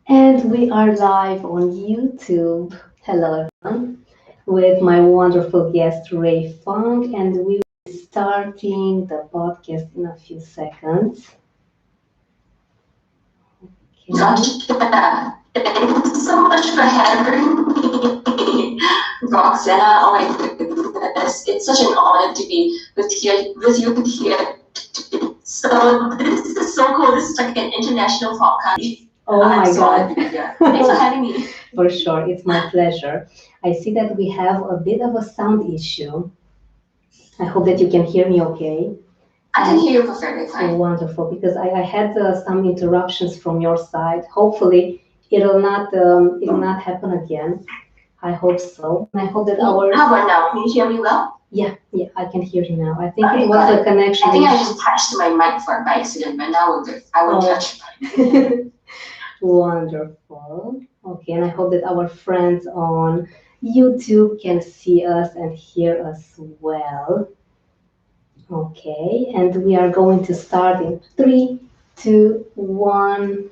And we are live on YouTube. Hello, everyone, with my wonderful guest, Rae Fung, and we will be starting the podcast in a few seconds. Gotcha. Thank you so much for having me, Roxana. Oh my goodness, it's such an honor to be with you here. So this is so cool. This is like an international podcast. Oh I'm my so God. happy to be here. Thanks for having me. For sure, it's my pleasure. I see that we have a bit of a sound issue. I hope that you can hear me okay. I can hear you perfectly fine. Wonderful, because I had some interruptions from your side. Hopefully, it'll not happen again. I hope so. I hope that our How about now? Can you hear me well? yeah, I can hear you now. I think Okay, it was got a it. connection I think I issue. just touched my mic by accident, but now we're good. I won't Oh. touch. Wonderful. Okay, and I hope that our friends on YouTube can see us and hear us well. Okay, and we are going to start in three, two, one.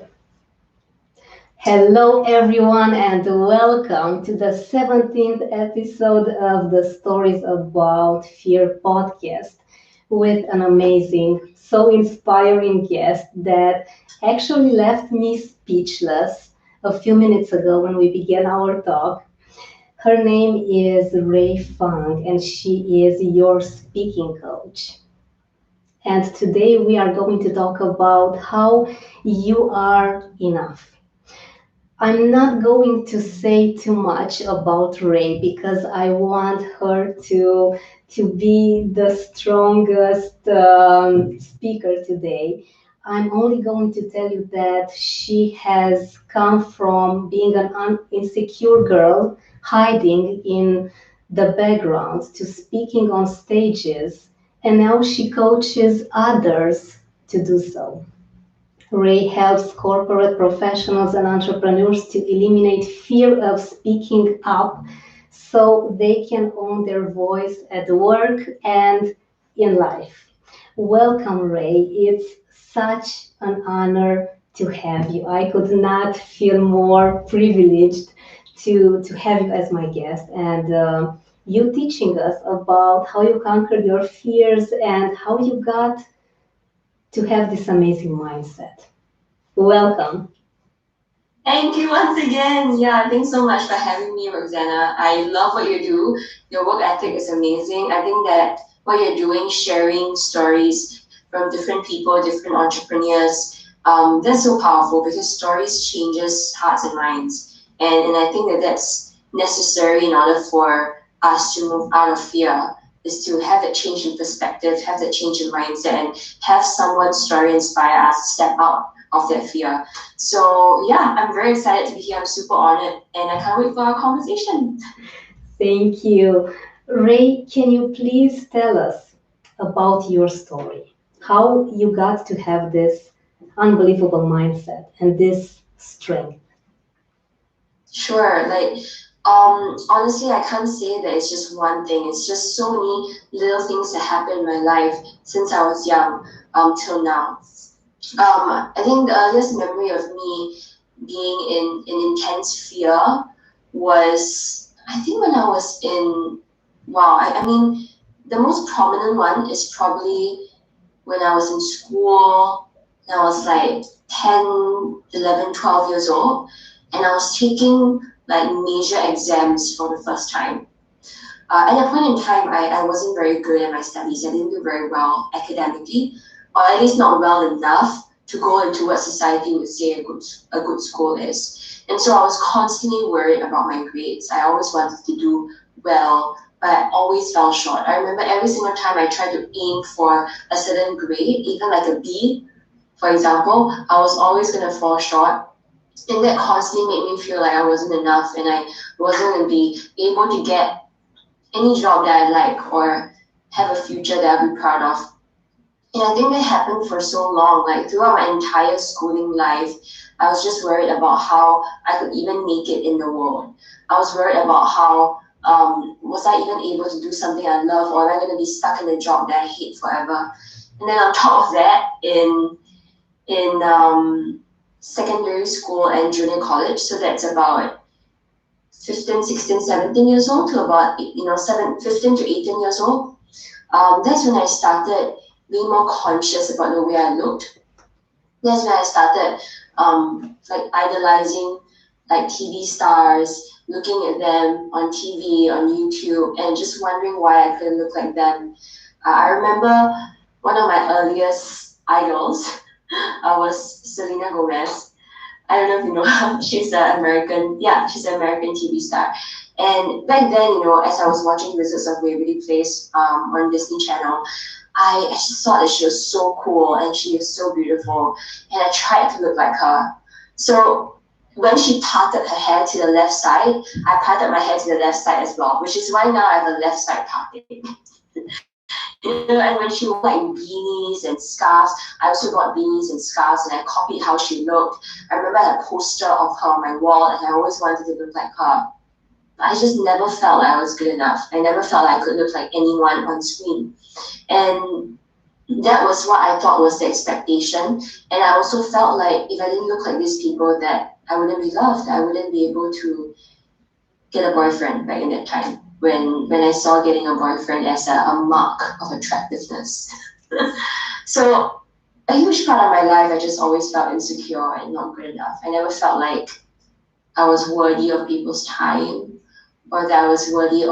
Hello, everyone, and welcome to the 17th episode of the Stories About Fear podcast with an amazing, so inspiring guest that actually left me speechless a few minutes ago when we began our talk. Her name is Rae Fung, and she is your speaking coach. And today we are going to talk about how you are enough. I'm not going to say too much about Rae because I want her to be the strongest speaker today. I'm only going to tell you that she has come from being an insecure girl hiding in the background to speaking on stages, and now she coaches others to do so. Rae helps corporate professionals and entrepreneurs to eliminate fear of speaking up so they can own their voice at work and in life. Welcome, Rae. It's such an honor to have you. I could not feel more privileged to have you as my guest and you teaching us about how you conquered your fears and how you got to have this amazing mindset. Welcome. Thank you once again. Yeah, thanks so much for having me, Roxana. I love what you do. Your work ethic is amazing. I think that what you're doing, sharing stories from different people, different entrepreneurs, that's so powerful because stories changes hearts and minds. And I think that that's necessary in order for us to move out of fear is to have that change in perspective, have that change in mindset, and have someone's story inspire us to step out of that fear. So yeah, I'm very excited to be here. I'm super honored, and I can't wait for our conversation. Thank you. Rae, can you please tell us about your story? How you got to have this unbelievable mindset and this strength? Sure. Honestly, I can't say that it's just one thing. It's just so many little things that happened in my life since I was young, till now. I think the earliest memory of me being in intense fear was, I think when I was in, wow, I mean, the most prominent one is probably when I was in school, and I was like 10, 11, 12 years old, and I was taking like major exams for the first time. At that point in time, I wasn't very good at my studies. I didn't do very well academically, or at least not well enough to go into what society would say a good school is. And so I was constantly worried about my grades. I always wanted to do well, but I always fell short. I remember every single time I tried to aim for a certain grade, even like a B, for example, I was always going to fall short. And that constantly made me feel like I wasn't enough and I wasn't going to be able to get any job that I like or have a future that I'll be proud of. And I think that happened for so long, like throughout my entire schooling life, I was just worried about how I could even make it in the world. I was worried about how was I even able to do something I love, or am I going to be stuck in a job that I hate forever? And then on top of that, in secondary school and junior college. So that's about 15, 16, 17 years old to about 15 to 18 years old. That's when I started being more conscious about the way I looked. That's when I started like idolizing like TV stars, looking at them on TV, on YouTube, and just wondering why I couldn't look like them. I remember one of my earliest idols was Selena Gomez. I don't know if you know her. She's an American, yeah, she's an American TV star. And back then, as I was watching Wizards of Waverly Place on Disney Channel, I just thought that she was so cool and she was so beautiful, and I tried to look like her. So when she parted her hair to the left side, I parted my hair to the left side as well, which is why now I have a left side parting. And when she wore like beanies and scarves, I also got beanies and scarves, and I copied how she looked. I remember I had a poster of her on my wall, and I always wanted to look like her. I just never felt like I was good enough. I never felt like I could look like anyone on screen. And that was what I thought was the expectation. And I also felt like if I didn't look like these people, that I wouldn't be loved. I wouldn't be able to get a boyfriend back in that time, when I saw getting a boyfriend as a mark of attractiveness. So a huge part of my life, I just always felt insecure and not good enough. I never felt like I was worthy of people's time, or that I was worthy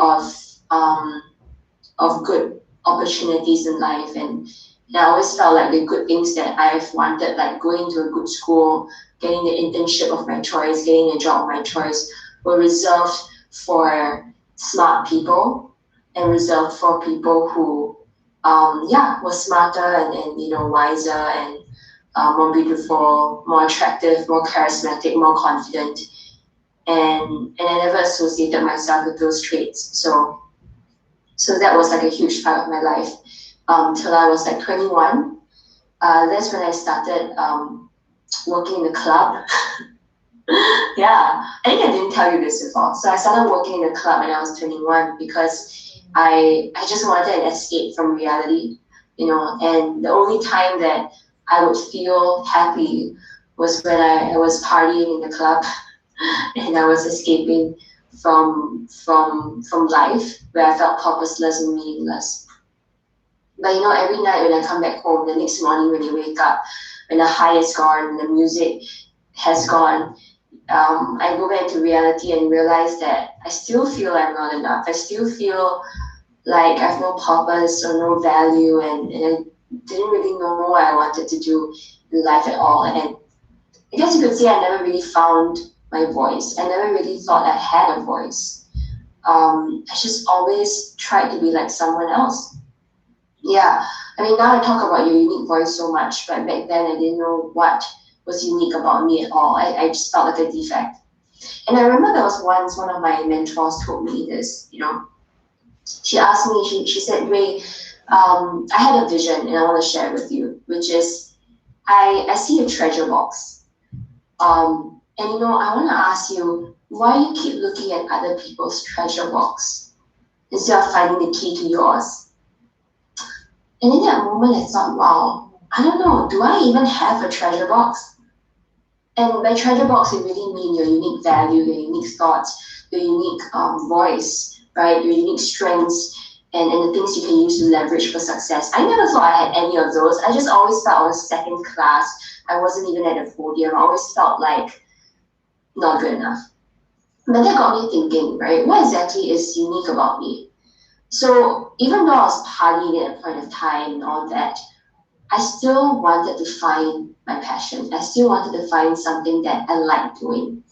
of good opportunities in life. And I always felt like the good things that I've wanted, like going to a good school, getting the internship of my choice, getting a job of my choice, were reserved for smart people and reserved for people who, were smarter and wiser and more beautiful, more attractive, more charismatic, more confident. And I never associated myself with those traits. So that was like a huge part of my life till I was like 21. That's when I started working in the club. Yeah, I think I didn't tell you this before. So I started working in the club when I was 21 because I just wanted an escape from reality, and the only time that I would feel happy was when I was partying in the club and I was escaping from life, where I felt purposeless and meaningless. But every night when I come back home, the next morning when you wake up, when the high is gone, the music has gone, I go back to reality and realize that I still feel I'm not enough. I still feel like I have no purpose or no value, and I didn't really know what I wanted to do in life at all. And I guess you could say I never really found my voice. I never really thought I had a voice. I just always tried to be like someone else. Yeah, I mean, now I talk about your unique voice so much, but back then I didn't know what was unique about me at all. I just felt like a defect. And I remember there was once one of my mentors told me this, she asked me, she said, Rae, I had a vision and I want to share it with you, which is I see a treasure box. And I want to ask you, why you keep looking at other people's treasure box instead of finding the key to yours? And in that moment, I thought, wow, I don't know, do I even have a treasure box? And by treasure box, it really means your unique value, your unique thoughts, your unique voice, right? Your unique strengths and the things you can use to leverage for success. I never thought I had any of those. I just always felt I was second class. I wasn't even at the podium. I always felt like not good enough. But that got me thinking, right? What exactly is unique about me? So even though I was partying at a point of time and all that, I still wanted to find my passion. I still wanted to find something that I like doing.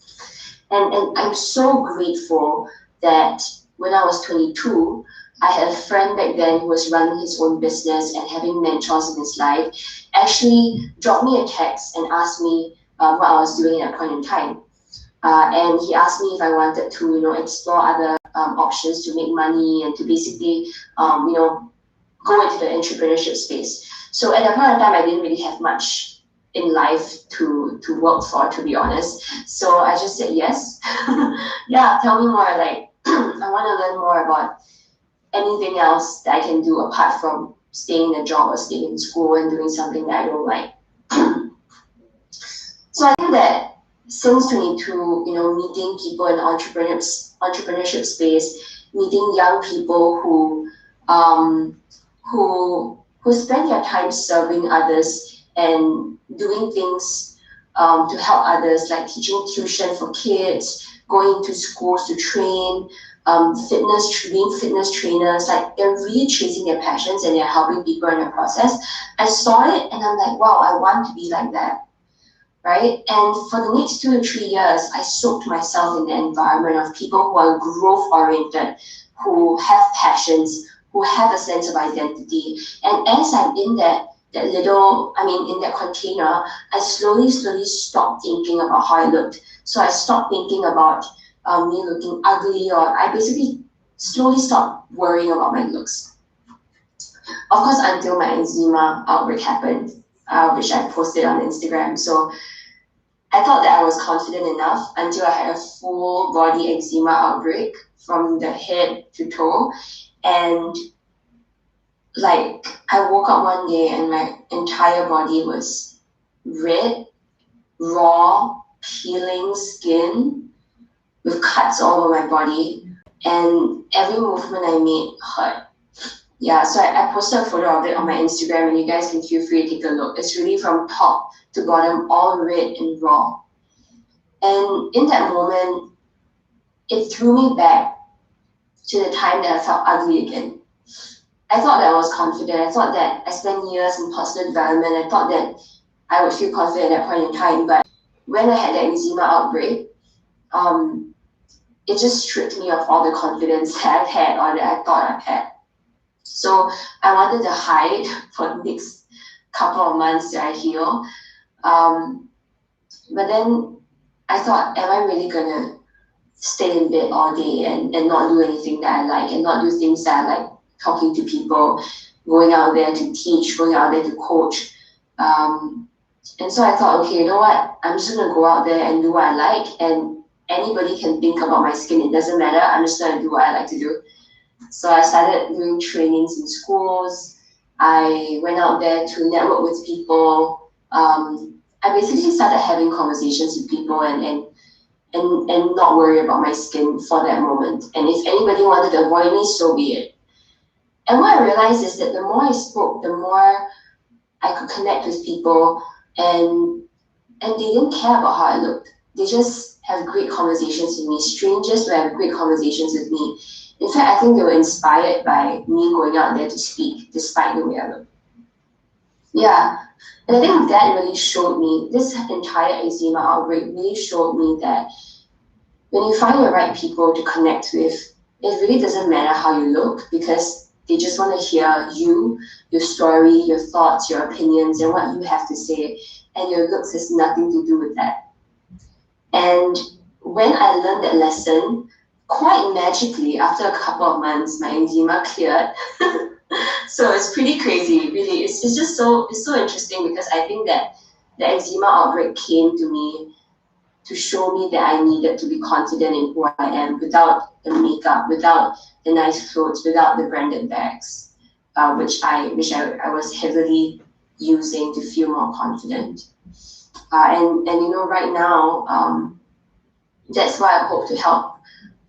And I'm so grateful that when I was 22, I had a friend back then who was running his own business and having mentors in his life, actually dropped me a text and asked me what I was doing at that point in time. And he asked me if I wanted to, explore other options to make money and to basically, go into the entrepreneurship space. So at that point in time, I didn't really have much in life to work for, to be honest. So I just said yes. Yeah, tell me more. Like, I want to learn more about anything else that I can do apart from staying in a job or staying in school and doing something that I don't like. So I think that since 22, meeting people in entrepreneurship space, meeting young people who spend their time serving others and doing things to help others, like teaching tuition for kids, going to schools to train, being fitness trainers, like they're really chasing their passions and they're helping people in the process. I saw it and I'm like, wow, I want to be like that. Right? And for the next 2 to 3 years, I soaked myself in the environment of people who are growth oriented, who have passions, who have a sense of identity. And as I'm in in that container, I slowly stopped thinking about how I looked. So I stopped thinking about me looking ugly, or I basically slowly stopped worrying about my looks. Of course, until my eczema outbreak happened, which I posted on Instagram. So I thought that I was confident enough until I had a full body eczema outbreak from the head to toe. And like, I woke up one day and my entire body was red, raw, peeling skin with cuts all over my body. And every movement I made hurt. Yeah, so I posted a photo of it on my Instagram and you guys can feel free to take a look. It's really from top to bottom, all red and raw. And in that moment, it threw me back to the time that I felt ugly again. I thought that I was confident. I thought that I spent years in personal development. I thought that I would feel confident at that point in time. But when I had the eczema outbreak, it just stripped me of all the confidence that I've had or that I thought I've had. So I wanted to hide for the next couple of months till I heal. But then I thought, am I really gonna stay in bed all day and not do anything that I like and not do things that I like, talking to people, going out there to teach, going out there to coach. And so I thought, okay, you know what? I'm just gonna go out there and do what I like, and anybody can think about my skin. It doesn't matter. I'm just gonna do what I like to do. So I started doing trainings in schools. I went out there to network with people. I basically started having conversations with people and not worry about my skin for that moment. And if anybody wanted to avoid me, so be it. And what I realized is that the more I spoke, the more I could connect with people, and they didn't care about how I looked. They just have great conversations with me. Strangers will have great conversations with me. In fact, I think they were inspired by me going out there to speak, despite the way I look. Yeah, and I think that really showed me, this entire eczema outbreak really showed me that when you find the right people to connect with, it really doesn't matter how you look, because they just want to hear you, your story, your thoughts, your opinions, and what you have to say. And your looks has nothing to do with that. And when I learned that lesson, quite magically, after a couple of months, my eczema cleared. So it's pretty crazy, really. It's just so interesting, because I think that the eczema outbreak came to me to show me that I needed to be confident in who I am, without the makeup, without the nice clothes, without the branded bags, which I was heavily using to feel more confident. And right now, that's why I hope to help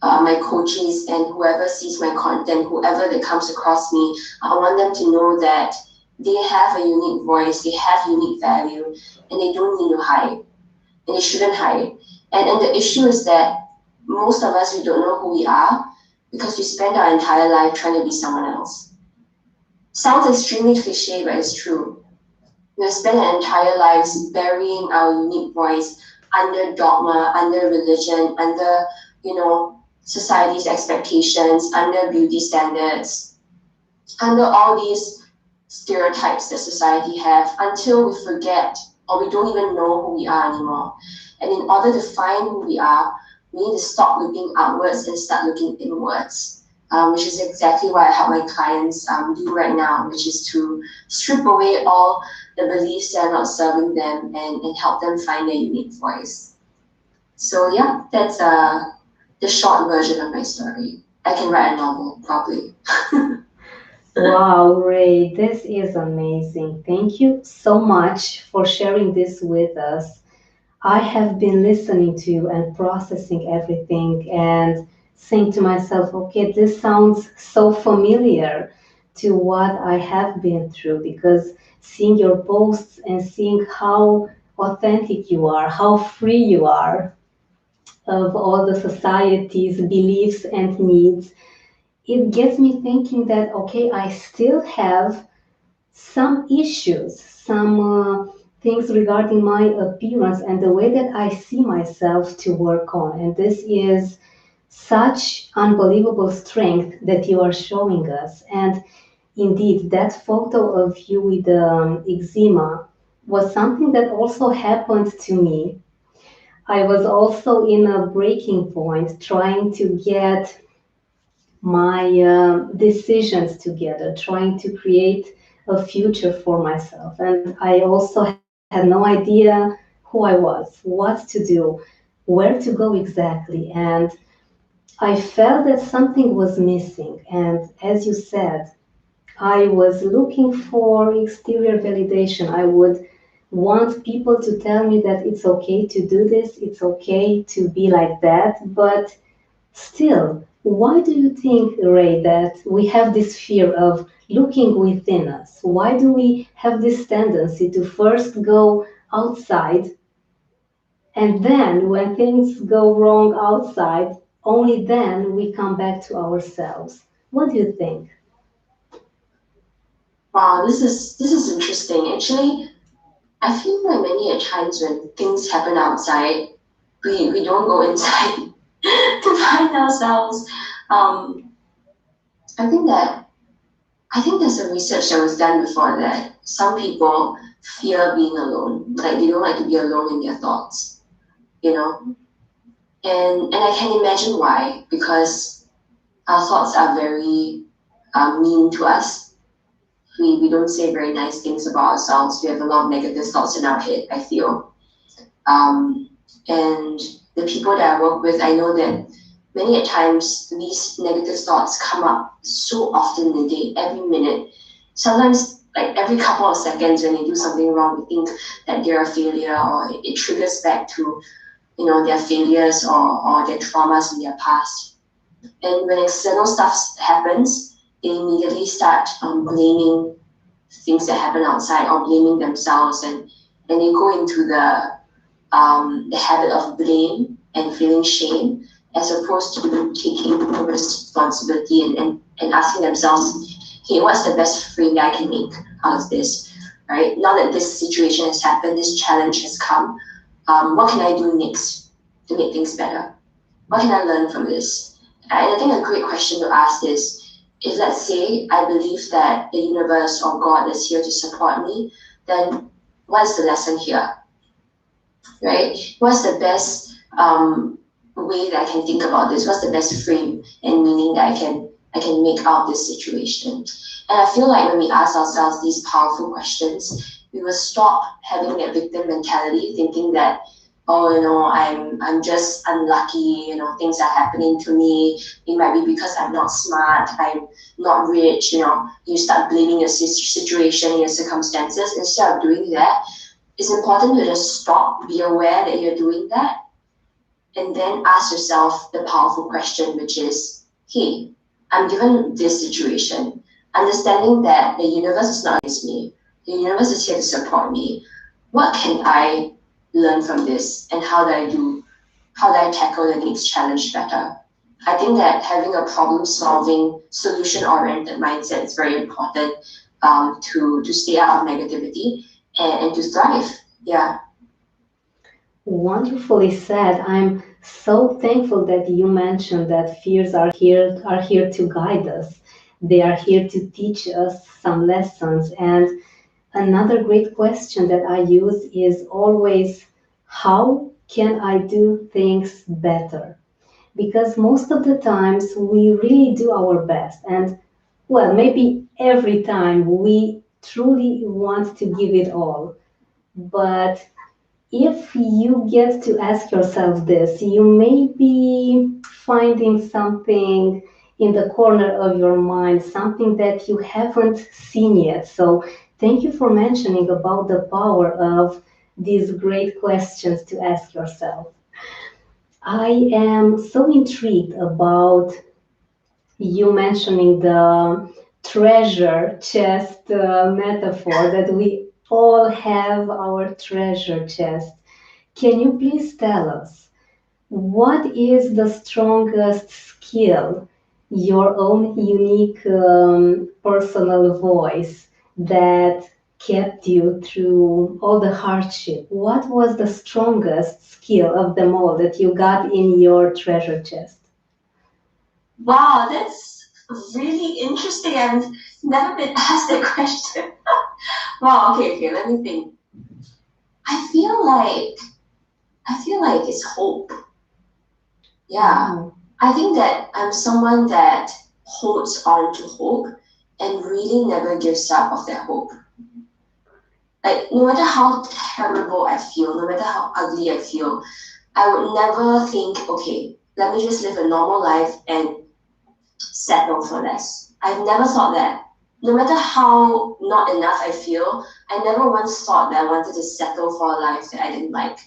my coaches and whoever sees my content, whoever that comes across me. I want them to know that they have a unique voice, they have unique value, and they don't need to hide. And they shouldn't hide. And the issue is that most of us, we don't know who we are, because we spend our entire life trying to be someone else. Sounds extremely cliche, but it's true. We spend our entire lives burying our unique voice under dogma, under religion, under, society's expectations, under beauty standards, under all these stereotypes that society have, until we forget, or we don't even know who we are anymore. And in order to find who we are, we need to stop looking outwards and start looking inwards, which is exactly what I help my clients do right now, which is to strip away all the beliefs that are not serving them and help them find their unique voice. So yeah, that's the short version of my story. I can write a novel, probably. Wow, Rae, this is amazing. Thank you so much for sharing this with us. I have been listening to and processing everything and saying to myself, okay, this sounds so familiar to what I have been through, because seeing your posts and seeing how authentic you are, how free you are of all the society's beliefs and needs, it gets me thinking that, okay, I still have some issues, some things regarding my appearance and the way that I see myself to work on. And this is such unbelievable strength that you are showing us. And indeed, that photo of you with eczema was something that also happened to me. I was also in a breaking point trying to get my decisions together, trying to create a future for myself. And I also had no idea who I was, what to do, where to go exactly. And I felt that something was missing. And as you said, I was looking for exterior validation. I would want people to tell me that it's okay to do this, it's okay to be like that. But still, why do you think, Ray, that we have this fear of looking within us? Why do we have this tendency to first go outside, and then when things go wrong outside, only then we come back to ourselves? What do you think? Wow, this is interesting. Actually, I feel like many a times when things happen outside, we don't go inside to find ourselves. Um, I think that I think there's a research that was done before that some people fear being alone. Like they don't like to be alone in their thoughts, you know. And I can imagine why, because our thoughts are very mean to us. We don't say very nice things about ourselves. We have a lot of negative thoughts in our head, I feel. Um, and the people that I work with, I know that many a times these negative thoughts come up so often in the day, every minute. Sometimes, like every couple of seconds, when they do something wrong, they think that they're a failure, or it triggers back to their failures or their traumas in their past. And when external stuff happens, they immediately start blaming things that happen outside or blaming themselves, and they go into the habit of blame and feeling shame, as opposed to taking responsibility and asking themselves, hey, what's the best frame that I can make out of this? Right? Now that this situation has happened, this challenge has come, what can I do next to make things better? What can I learn from this? And I think a great question to ask is, if let's say I believe that the universe or God is here to support me, then what's the lesson here? Right? What's the best way that I can think about this? What's the best frame and meaning that I can make out of this situation? And I feel like when we ask ourselves these powerful questions, we will stop having that victim mentality, thinking that, oh, I'm just unlucky, things are happening to me. It might be because I'm not smart, I'm not rich, you start blaming your situation and your circumstances. Instead of doing that, it's important to just stop, be aware that you're doing that, and then ask yourself the powerful question, which is, hey, I'm given this situation, understanding that the universe is not against me, the universe is here to support me. What can I learn from this, and how do I tackle the next challenge better? I think that having a problem-solving, solution-oriented mindset is very important, to stay out of negativity and to thrive. Yeah. Wonderfully said. I'm so thankful that you mentioned that fears are here to guide us. They are here to teach us some lessons. And another great question that I use is always, how can I do things better? Because most of the times we really do our best, and well, maybe every time we truly want to give it all. But if you get to ask yourself this, you may be finding something in the corner of your mind, something that you haven't seen yet. So thank you for mentioning about the power of these great questions to ask yourself. I am so intrigued about you mentioning the treasure chest metaphor, that we all have our treasure chest. Can you please tell us what is the strongest skill, your own unique personal voice that kept you through all the hardship? What was the strongest skill of them all that you got in your treasure chest? Wow, that's really interesting. I've never been asked that question. Wow, okay, let me think. I feel like it's hope. Yeah. Wow. I think that I'm someone that holds on to hope and really never gives up of that hope. Like no matter how terrible I feel, no matter how ugly I feel, I would never think, okay, let me just live a normal life and settle for less. I've never thought that. No matter how not enough I feel, I never once thought that I wanted to settle for a life that I didn't like.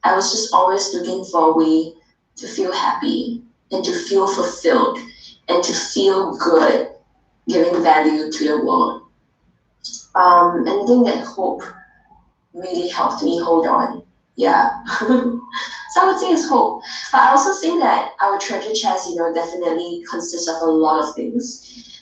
I was just always looking for a way to feel happy and to feel fulfilled and to feel good, giving value to the world. And I think that hope really helped me hold on. Yeah. So I would say it's hope. But I also think that our treasure chest, definitely consists of a lot of things.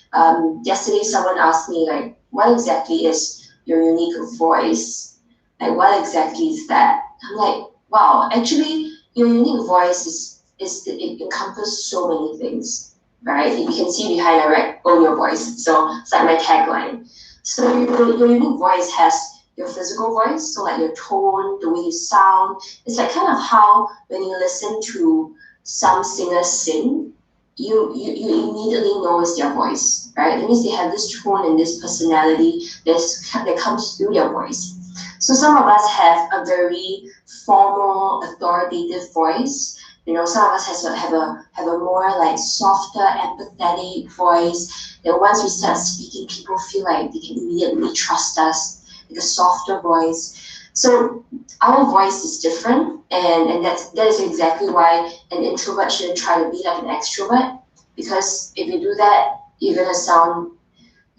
Yesterday, someone asked me, like, what exactly is your unique voice? Like, what exactly is that? I'm like, wow, actually, your unique voice it encompasses so many things, right? You can see behind I write own your voice. So it's like my tagline. So your unique voice has your physical voice, so like your tone, the way you sound. It's like kind of how when you listen to some singers sing, you immediately know it's their voice, right? That means they have this tone and this personality that comes through their voice. So some of us have a very formal, authoritative voice. Some of us have a more like softer, empathetic voice. That once we start speaking, people feel like they can immediately trust us, like a softer voice. So our voice is different, and that is exactly why an introvert shouldn't try to be like an extrovert, because if you do that, you're gonna sound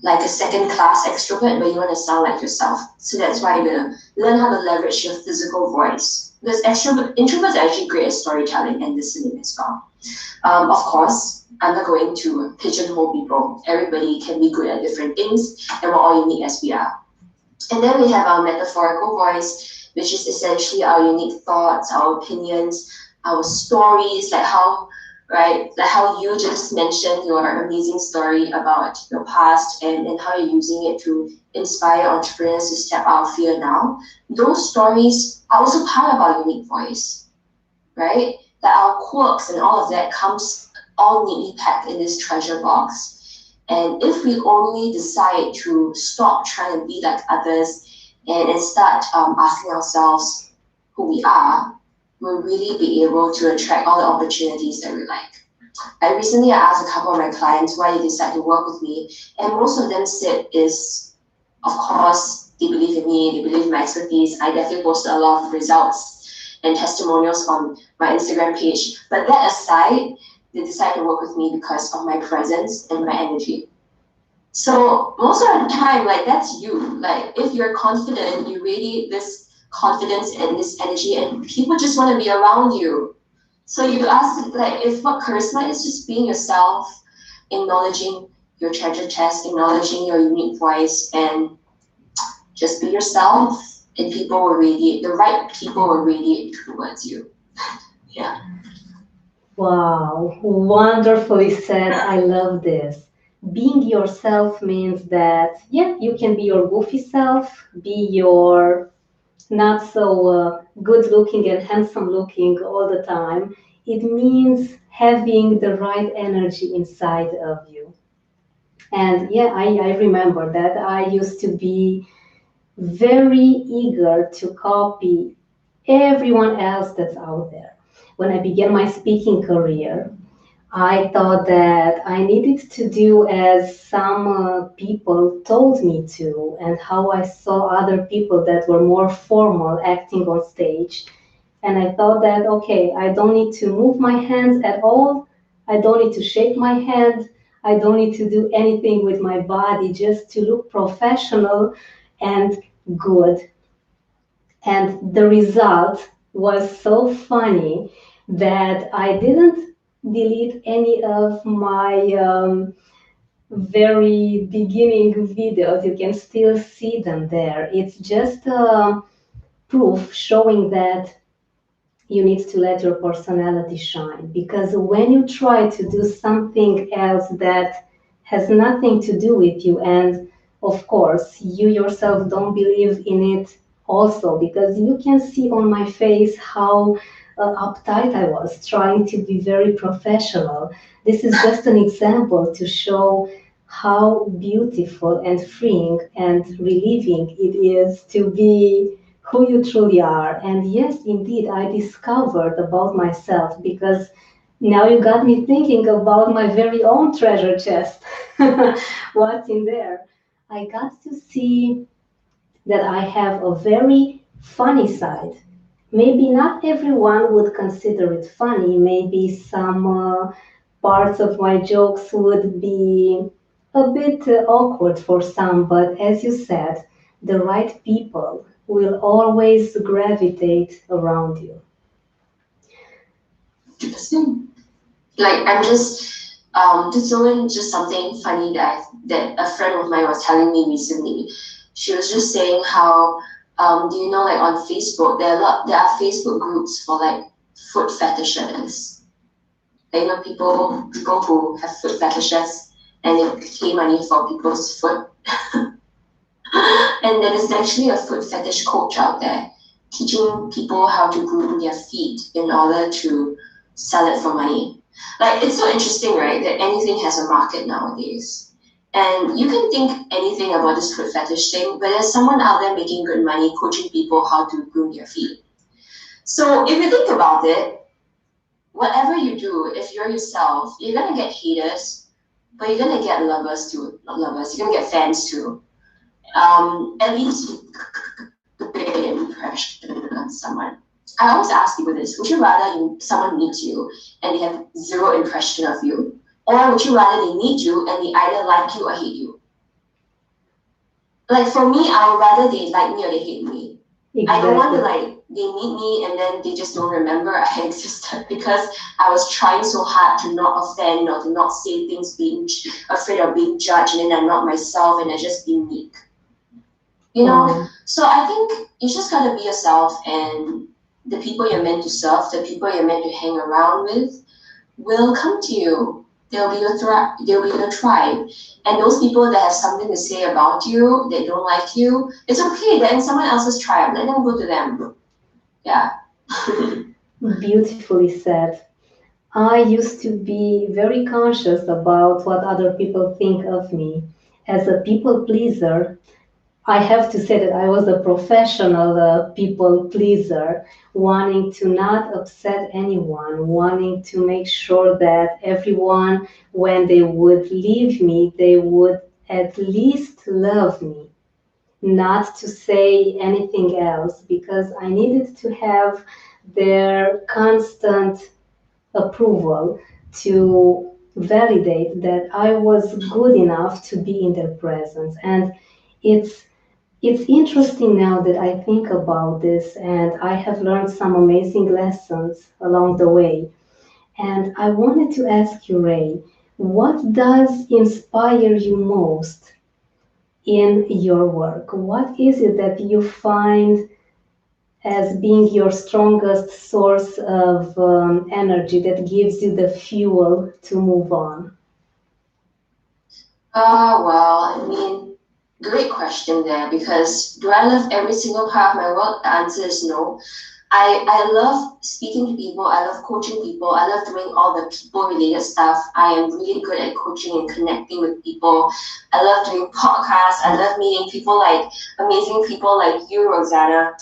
like a second class extrovert, but you want to sound like yourself. So that's why you're gonna learn how to leverage your physical voice. Because introverts are actually great at storytelling and listening as well. Of course, I'm not going to pigeonhole people. Everybody can be good at different things, and we're all unique as we are. And then we have our metaphorical voice, which is essentially our unique thoughts, our opinions, our stories, like how, right, like how you just mentioned your amazing story about your past, and how you're using it to inspire entrepreneurs to step out of fear now. Those stories are also part of our unique voice, right? That our quirks and all of that comes all neatly packed in this treasure box. And if we only decide to stop trying to be like others and start asking ourselves who we are, we'll really be able to attract all the opportunities that we like. I recently asked a couple of my clients why they decide to work with me, and most of them said is, of course, they believe in me, they believe in my expertise. I definitely posted a lot of results and testimonials on my Instagram page. But that aside, they decide to work with me because of my presence and my energy. So most of the time, like that's you. Like if you're confident, you radiate this confidence and this energy, and people just want to be around you. So you ask, like, if what charisma is just being yourself, acknowledging your treasure chest, acknowledging your unique voice, and just be yourself, and people will radiate. The right people will radiate towards you. Yeah. Wow, wonderfully said. I love this. Being yourself means that, yeah, you can be your goofy self, be your not so good looking and handsome looking all the time. It means having the right energy inside of you. And yeah, I remember that I used to be very eager to copy everyone else that's out there. When I began my speaking career, I thought that I needed to do as some people told me to, and how I saw other people that were more formal acting on stage. And I thought that, okay, I don't need to move my hands at all. I don't need to shake my hand. I don't need to do anything with my body just to look professional and good. And the result was so funny that I didn't delete any of my very beginning videos. You can still see them there. It's just proof showing that you need to let your personality shine, because when you try to do something else that has nothing to do with you, and of course you yourself don't believe in it also, because you can see on my face how uptight I was trying to be very professional. This is just an example to show how beautiful and freeing and relieving it is to be who you truly are. And yes, indeed, I discovered about myself, because now you got me thinking about my very own treasure chest. What's in there? I got to see that I have a very funny side. Maybe not everyone would consider it funny. Maybe some parts of my jokes would be a bit awkward for some, but as you said, the right people will always gravitate around you. 100%. Like I'm just doing just something funny that a friend of mine was telling me recently. She was just saying how do you know, like on Facebook there are Facebook groups for like foot fetishes. Like, you know, people who have foot fetishes and they pay money for people's foot. And there is actually a foot fetish coach out there teaching people how to groom their feet in order to sell it for money. Like, it's so interesting, right, that anything has a market nowadays. And you can think anything about this foot fetish thing, but there's someone out there making good money coaching people how to groom their feet. So if you think about it, whatever you do, if you're yourself, you're gonna get haters, but you're gonna get lovers too. Not lovers, you're gonna get fans too. At least create an impression on someone. I always ask people this: would you rather someone meets you and they have zero impression of you, or would you rather they meet you and they either like you or hate you? Like for me, I would rather they like me or they hate me. Exactly. I don't want to like they meet me and then they just don't remember I existed because I was trying so hard to not offend or to not say things, being afraid of being judged, and then I'm not myself and I just be meek. You know, so I think you just gotta be yourself, and the people you're meant to serve, the people you're meant to hang around with, will come to you. They'll be your tribe, and those people that have something to say about you, they don't like you. It's okay. They're in someone else's tribe. Let them go to them. Yeah. Beautifully said. I used to be very conscious about what other people think of me. As a people pleaser, I have to say that I was a professional people pleaser, wanting to not upset anyone, wanting to make sure that everyone, when they would leave me, they would at least love me, not to say anything else, because I needed to have their constant approval to validate that I was good enough to be in their presence. And it's it's interesting now that I think about this, and I have learned some amazing lessons along the way. And I wanted to ask you, Rae, what does inspire you most in your work? What is it that you find as being your strongest source of energy that gives you the fuel to move on? Well, I mean, great question there, because do I love every single part of my work? The answer is no. I love speaking to people. I love coaching people. I love doing all the people related stuff. I am really good at coaching and connecting with people. I love doing podcasts. I love meeting people like amazing people like you, Rosanna.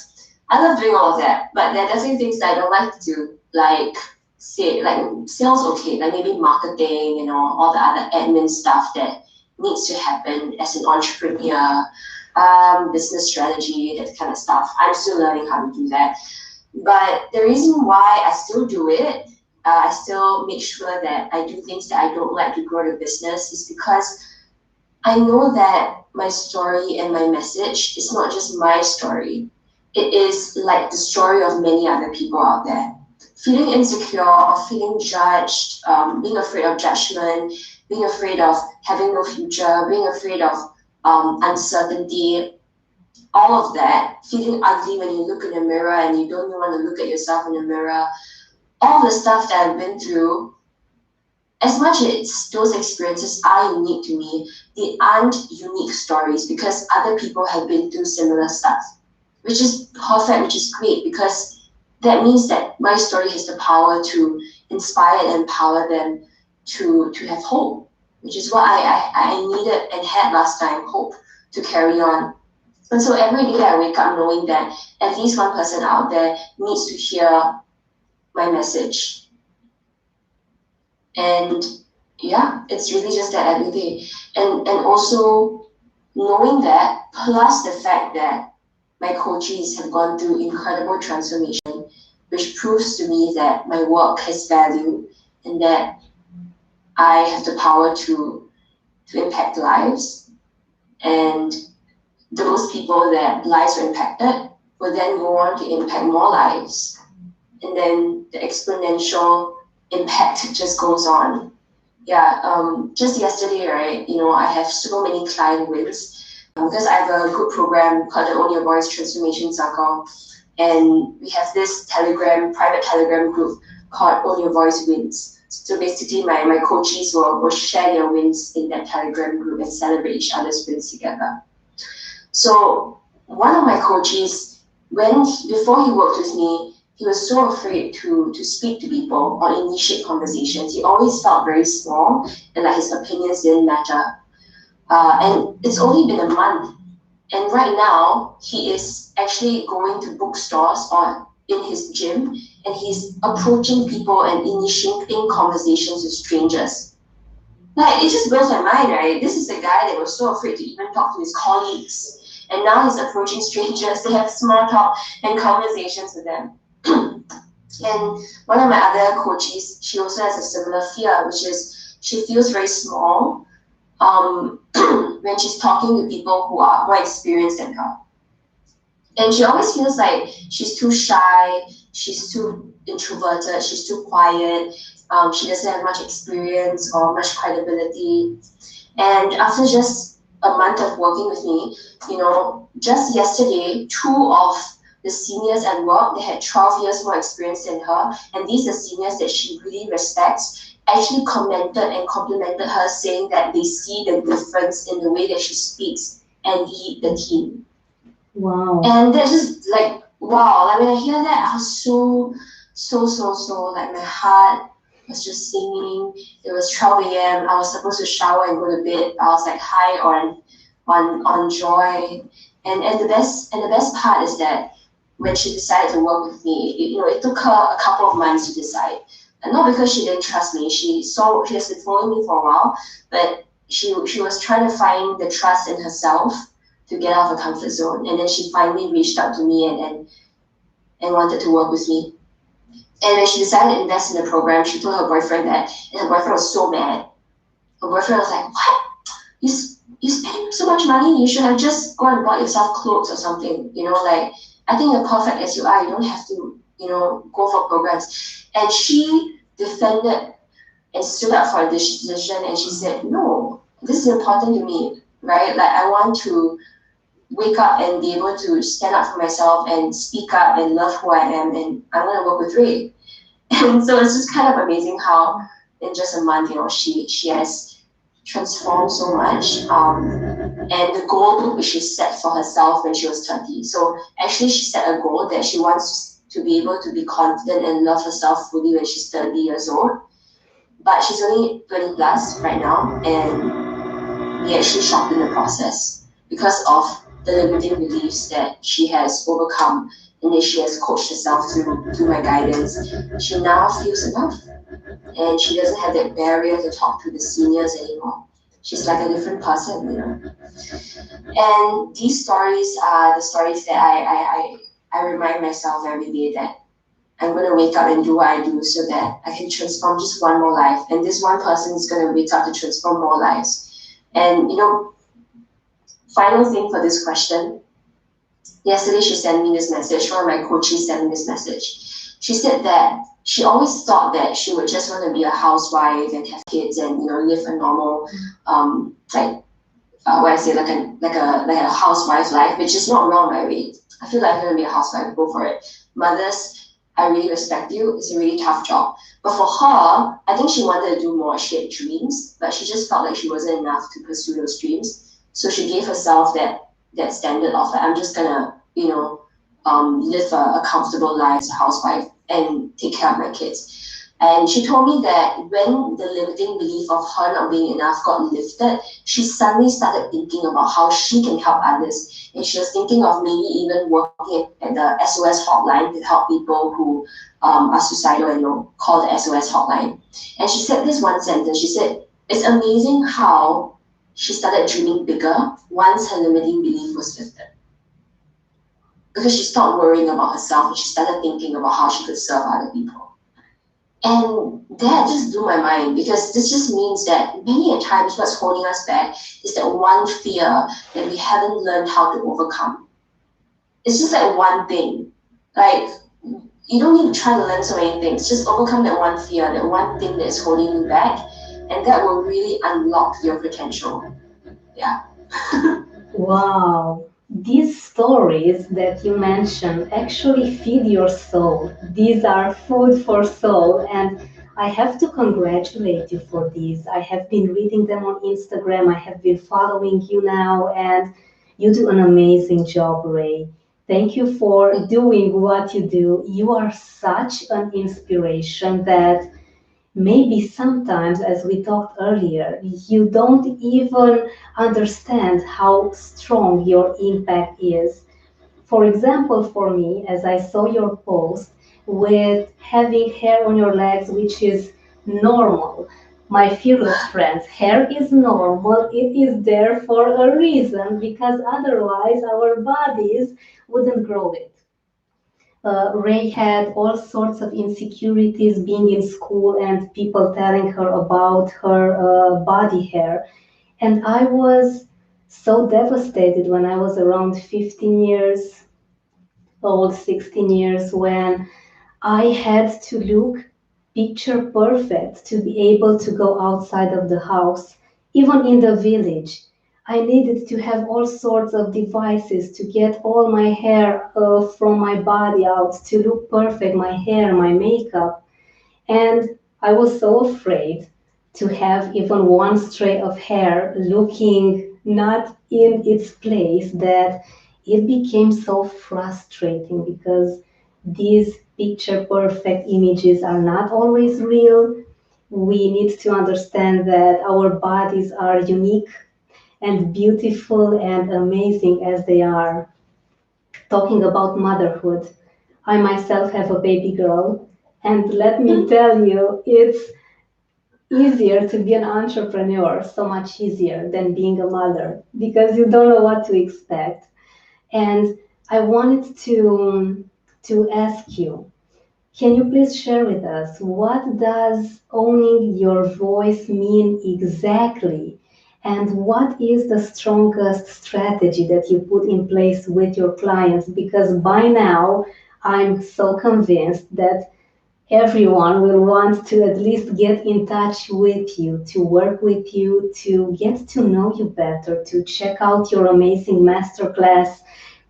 I love doing all of that. But there are definitely things that I don't like to do, like say like sales, okay, like maybe marketing, all the other admin stuff that needs to happen as an entrepreneur, business strategy, that kind of stuff. I'm still learning how to do that. But the reason why I still do it, I still make sure that I do things that I don't like to grow the business, is because I know that my story and my message is not just my story. It is like the story of many other people out there. Feeling insecure, feeling judged, being afraid of judgment, being afraid of having no future, being afraid of uncertainty, all of that, feeling ugly when you look in the mirror and you don't even want to look at yourself in the mirror, all the stuff that I've been through, as much as those experiences are unique to me, they aren't unique stories because other people have been through similar stuff, which is perfect, which is great, because that means that my story has the power to inspire and empower them to have hope, which is what I needed and had last time, hope to carry on. And so every day I wake up knowing that at least one person out there needs to hear my message. And yeah, it's really just that every day. And also knowing that, plus the fact that my coaches have gone through incredible transformation, which proves to me that my work has value and that I have the power to impact lives. And those people that lives were impacted will then go on to impact more lives. And then the exponential impact just goes on. Yeah, just yesterday, right, I have so many client wins because I have a good program called the Own Your Voice Transformation Circle. And we have this private Telegram group called Own Your Voice Wins. So basically my coaches will share their wins in that Telegram group and celebrate each other's wins together. So one of my coaches, before he worked with me, he was so afraid to speak to people or initiate conversations. He always felt very small and like his opinions didn't matter. And it's only been a month. And right now, he is actually going to bookstores or in his gym, and he's approaching people and initiating conversations with strangers. Like, it just blows my mind, right? This is a guy that was so afraid to even talk to his colleagues. And now he's approaching strangers to have small talk and conversations with them. And one of my other coaches, she also has a similar fear, which is she feels very small when she's talking to people who are more experienced than her. And she always feels like she's too shy, she's too introverted, she's too quiet, she doesn't have much experience or much credibility. And after just a month of working with me, just yesterday, 2 of the seniors at work, they had 12 years more experience than her, and these are seniors that she really respects, actually commented and complimented her, saying that they see the difference in the way that she speaks and lead the team. Wow. And that's just like, wow, like when I hear that, I was so, like my heart was just singing. It was 12 a.m. I was supposed to shower and go to bed. I was like high on joy. And the best part is that when she decided to work with me, it took her a couple of months to decide. And not because she didn't trust me. She has been following me for a while, but she was trying to find the trust in herself to get out of her comfort zone. And then she finally reached out to me and wanted to work with me. And when she decided to invest in the program, she told her boyfriend that, and her boyfriend was so mad. Her boyfriend was like, what? You spending so much money? You should have just gone and bought yourself clothes or something. Like, I think you're perfect as you are. You don't have to, go for programs. And she defended and stood up for this decision, and she said, no, this is important to me, right? Like, I want to wake up and be able to stand up for myself and speak up and love who I am, and I want to work with Rae. And so it's just kind of amazing how in just a month, she has transformed so much. And the goal which she set for herself when she was 30. So actually she set a goal that she wants to be able to be confident and love herself fully when she's 30 years old. But she's only 20 plus right now, and we actually shocked in the process because of the limiting beliefs that she has overcome and then she has coached herself through my guidance. She now feels enough, and she doesn't have that barrier to talk to the seniors anymore. She's like a different person, you know. And these stories are the stories that I remind myself every day that I'm going to wake up and do what I do so that I can transform just one more life. And this one person is going to wake up to transform more lives. And, you know, final thing for this question. Yesterday, she sent me this message. One of my coaches sent me this message. She said that she always thought that she would just want to be a housewife and have kids and, you know, live a normal, what I say, like a housewife life, which is not wrong, by the way. I feel like I'm gonna be a housewife. Go for it. Mothers, I really respect you. It's a really tough job. But for her, I think she wanted to do more. She had dreams, but she just felt like she wasn't enough to pursue those dreams. So she gave herself that standard of like, I'm just gonna, you know, live a comfortable life as a housewife and take care of my kids. And she told me that when the limiting belief of her not being enough got lifted, she suddenly started thinking about how she can help others. And she was thinking of maybe even working at the SOS hotline to help people who are suicidal and, you know, call the SOS hotline. And she said this one sentence. She said, it's amazing how she started dreaming bigger once her limiting belief was lifted. Because she stopped worrying about herself and she started thinking about how she could serve other people. And that just blew my mind, because this just means that many a times what's holding us back is that one fear that we haven't learned how to overcome. It's just like one thing. Like, you don't need to try to learn so many things. Just overcome that one fear, that one thing that is holding you back, and that will really unlock your potential. Yeah. Wow. These stories that you mentioned actually feed your soul. These are food for soul, and I have to congratulate you for these. I have been reading them on Instagram. I have been following you now, and you do an amazing job, Rae. Thank you for doing what you do. You are such an inspiration that maybe sometimes, as we talked earlier, you don't even understand how strong your impact is. For example, for me, as I saw your post with having hair on your legs, which is normal. My fearless friends, hair is normal. It is there for a reason, because otherwise our bodies wouldn't grow it. Rae had all sorts of insecurities being in school and people telling her about her body hair. And I was so devastated when I was around 15 years old, 16 years, when I had to look picture perfect to be able to go outside of the house, even in the village. I needed to have all sorts of devices to get all my hair from my body out to look perfect, my hair, my makeup. And I was so afraid to have even one stray of hair looking not in its place that it became so frustrating, because these picture perfect images are not always real. We need to understand that our bodies are unique and beautiful and amazing as they are. Talking about motherhood, I myself have a baby girl, and let me tell you, it's easier to be an entrepreneur, so much easier than being a mother, because you don't know what to expect. And I wanted to ask you, can you please share with us, what does owning your voice mean exactly? And what is the strongest strategy that you put in place with your clients? Because by now, I'm so convinced that everyone will want to at least get in touch with you, to work with you, to get to know you better, to check out your amazing masterclass.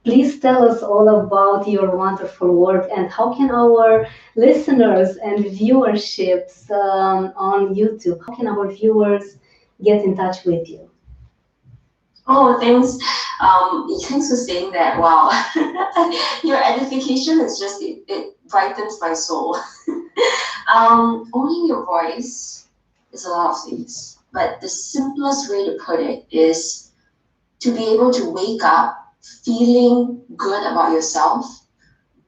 Please tell us all about your wonderful work, and how can our listeners and viewerships on YouTube, how can our viewers get in touch with you? Oh, thanks. Thanks for saying that. Wow, your edification is just it brightens my soul. Owning your voice is a lot of things, but the simplest way to put it is to be able to wake up feeling good about yourself,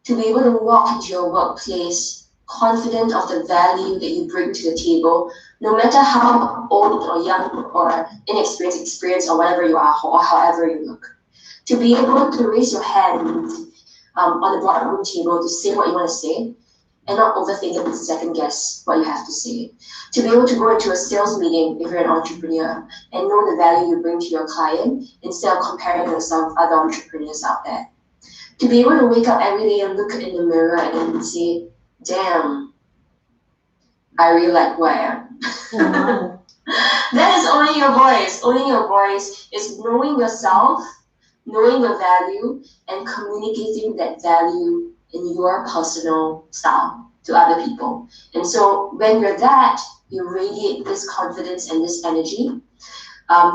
to be able to walk into your workplace confident of the value that you bring to the table, no matter how old or young or inexperienced, experienced, or whatever you are, or however you look. To be able to raise your hand on the boardroom table to say what you want to say and not overthink it and second guess what you have to say. To be able to go into a sales meeting if you're an entrepreneur and know the value you bring to your client instead of comparing yourself with other entrepreneurs out there. To be able to wake up every day and look in the mirror and say, damn, I really like who I am. Wow. That is owning your voice. Owning your voice is knowing yourself, knowing your value, and communicating that value in your personal style to other people. And so when you're that, you radiate this confidence and this energy.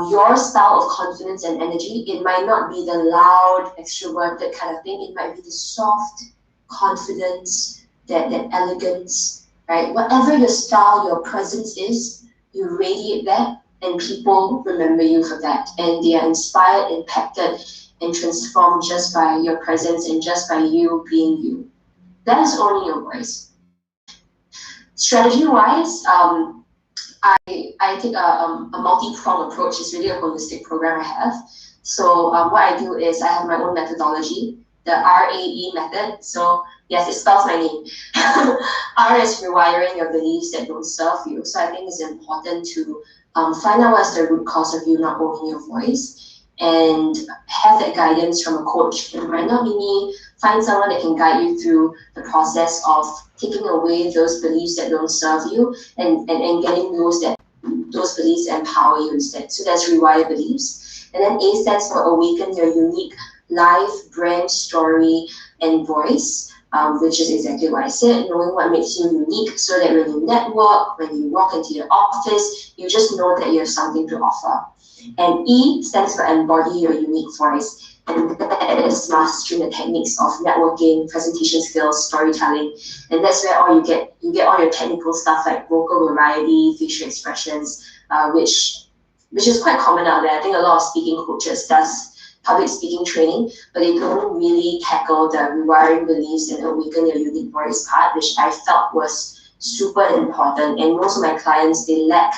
Your style of confidence and energy, it might not be the loud, extroverted kind of thing. It might be the soft confidence, that elegance, right? Whatever your style, your presence is, you radiate that, and people remember you for that. And they are inspired, impacted, and transformed just by your presence and just by you being you. That is owning your voice. Strategy-wise, I take a multi-pronged approach. It's really a holistic program I have. So what I do is I have my own methodology, the RAE method. So yes, it spells my name. R is rewiring your beliefs that don't serve you. So I think it's important to find out what's the root cause of you not owning your voice and have that guidance from a coach. It might not be me. Find someone that can guide you through the process of taking away those beliefs that don't serve you and getting those beliefs that empower you instead. So that's rewire beliefs. And then A stands for awaken your unique life, brand, story, and voice, which is exactly what I said, knowing what makes you unique so that when you network, when you walk into your office, you just know that you have something to offer. And E stands for embody your unique voice. And that is mastering the techniques of networking, presentation skills, storytelling. And that's where all you get all your technical stuff like vocal variety, facial expressions, which is quite common out there. I think a lot of speaking coaches does public speaking training, but they don't really tackle the rewiring beliefs and awaken your unique voice part, which I felt was super important. And most of my clients, they lack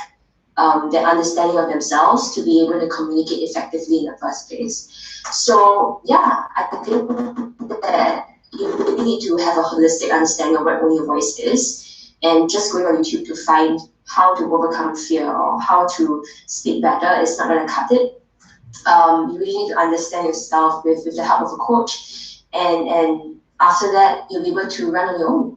their understanding of themselves to be able to communicate effectively in the first place. So yeah, I think that you really need to have a holistic understanding of what owning your voice is, and just going on YouTube to find how to overcome fear or how to speak better is not going to cut it. You really need to understand yourself with the help of a coach, and after that you'll be able to run on your own.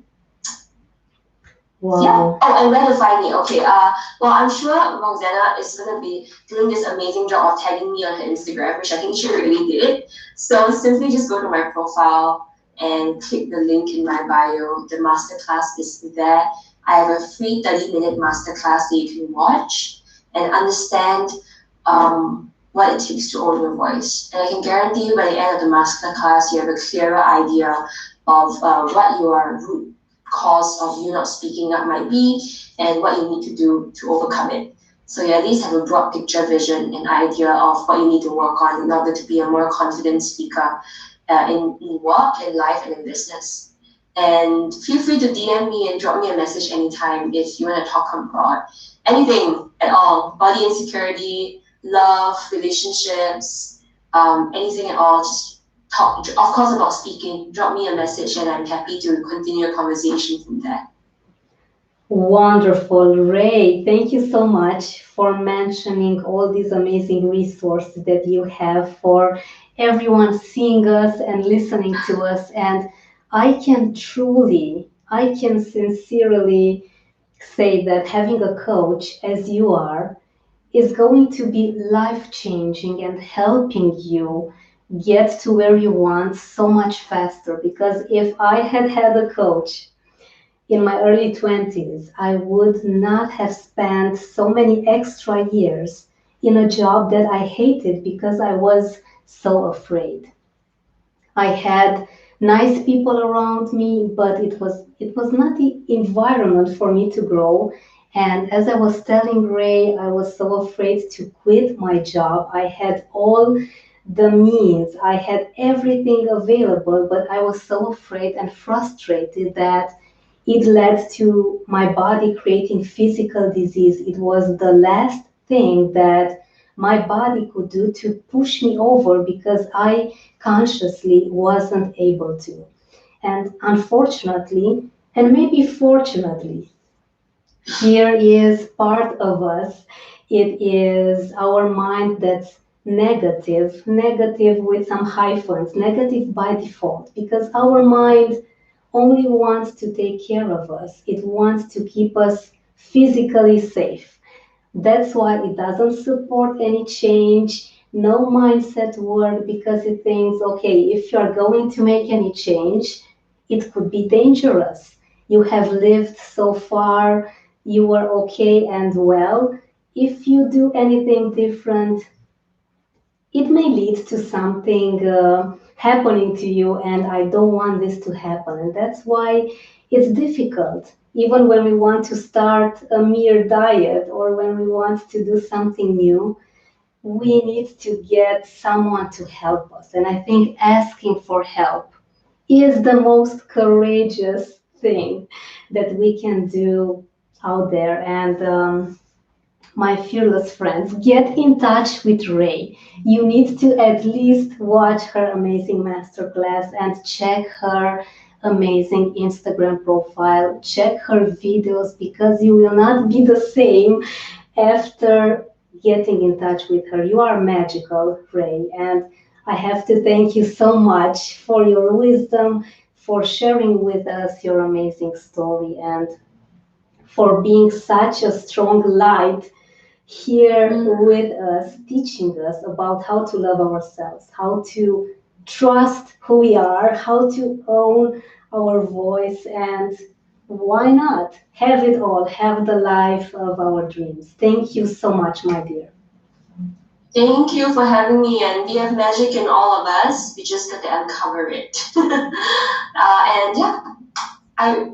Wow. Yeah. Oh, and where to find me? Okay. Well, I'm sure Roxana is gonna be doing this amazing job of tagging me on her Instagram, which I think she really did. So simply just go to my profile and click the link in my bio. The masterclass is there. I have a free 30-minute masterclass that you can watch and understand what it takes to own your voice. And I can guarantee you by the end of the masterclass, you have a clearer idea of what your root cause of you not speaking up might be and what you need to do to overcome it. So you at least have a broad picture vision and idea of what you need to work on in order to be a more confident speaker in work, in life, and in business. And feel free to DM me and drop me a message anytime if you want to talk about anything at all, body insecurity, love, relationships, anything at all. Just talk, of course, about speaking. Drop me a message and I'm happy to continue a conversation from there. Wonderful, Rae. Thank you so much for mentioning all these amazing resources that you have for everyone seeing us and listening to us. And I can sincerely say that having a coach as you are is going to be life changing and helping you get to where you want so much faster. Because if I had had a coach in my early 20s, I would not have spent so many extra years in a job that I hated because I was so afraid. I had nice people around me, but it was not the environment for me to grow. And as I was telling Rae, I was so afraid to quit my job. I had all the means. I had everything available, but I was so afraid and frustrated that it led to my body creating physical disease. It was the last thing that my body could do to push me over because I consciously wasn't able to. And unfortunately, and maybe fortunately, fear is part of us. It is our mind that's negative, negative with some hyphens, negative by default, because our mind only wants to take care of us. It wants to keep us physically safe. That's why it doesn't support any change, no mindset work, because it thinks, okay, if you're going to make any change, it could be dangerous. You have lived so far, you are okay and well. If you do anything different, it may lead to something happening to you, and I don't want this to happen. And that's why it's difficult. Even when we want to start a mere diet or when we want to do something new, we need to get someone to help us. And I think asking for help is the most courageous thing that we can do out there. And my fearless friends, get in touch with Rae. You need to at least watch her amazing masterclass and check her amazing Instagram profile. Check her videos because you will not be the same after getting in touch with her. You are magical, Rae, and I have to thank you so much for your wisdom, for sharing with us your amazing story, and for being such a strong light here with us, teaching us about how to love ourselves, how to trust who we are, how to own our voice, and why not have it all, have the life of our dreams. Thank you so much, my dear. Thank you for having me, and we have magic in all of us. We just got to uncover it. And yeah, I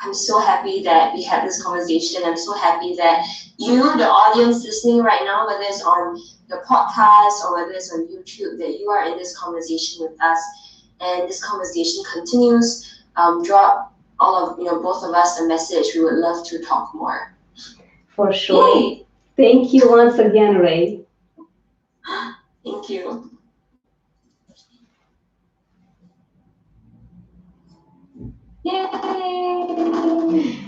I'm so happy that we had this conversation. I'm so happy that you, the audience listening right now, whether it's on your podcast or whether it's on YouTube, that you are in this conversation with us, and this conversation continues. Drop all of both of us a message. We would love to talk more. For sure. Yay. Thank you once again, Rae. Thank you. Yay!